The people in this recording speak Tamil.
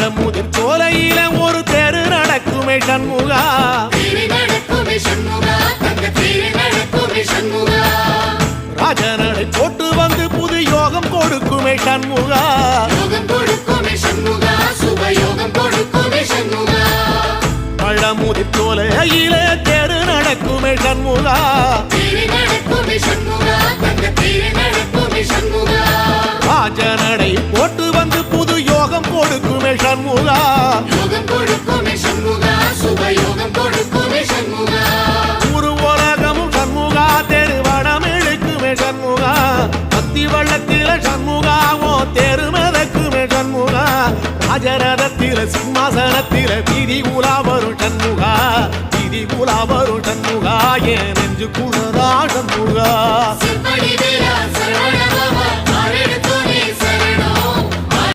பழமுதிர் சோலையில ஒரு தேரு நடக்குமே சண்முகா ராஜனடை போட்டு வந்து புது யோகம் கொடுக்குமே சண்முகா பழமுதிர் சோலையில தேரு நடக்குமே சண்முகா ராஜனடை போட்டு வந்து புது யோகம் கொடுக்குமே சண்முகா ஒரு உலகமும் சண்முகா தெருவடம் இழுக்குமே சண்முகா பக்தி வள்ளத்தில சண்முகாவோ தெரு மதக்குமே சண்முகா ராஜரதத்தில சிம்மாசனத்தில வீதி உலா வரும் சண்முகா வீதி உலா வரும் சண்முகா ஏன் நெஞ்சு குளரா சண்முகா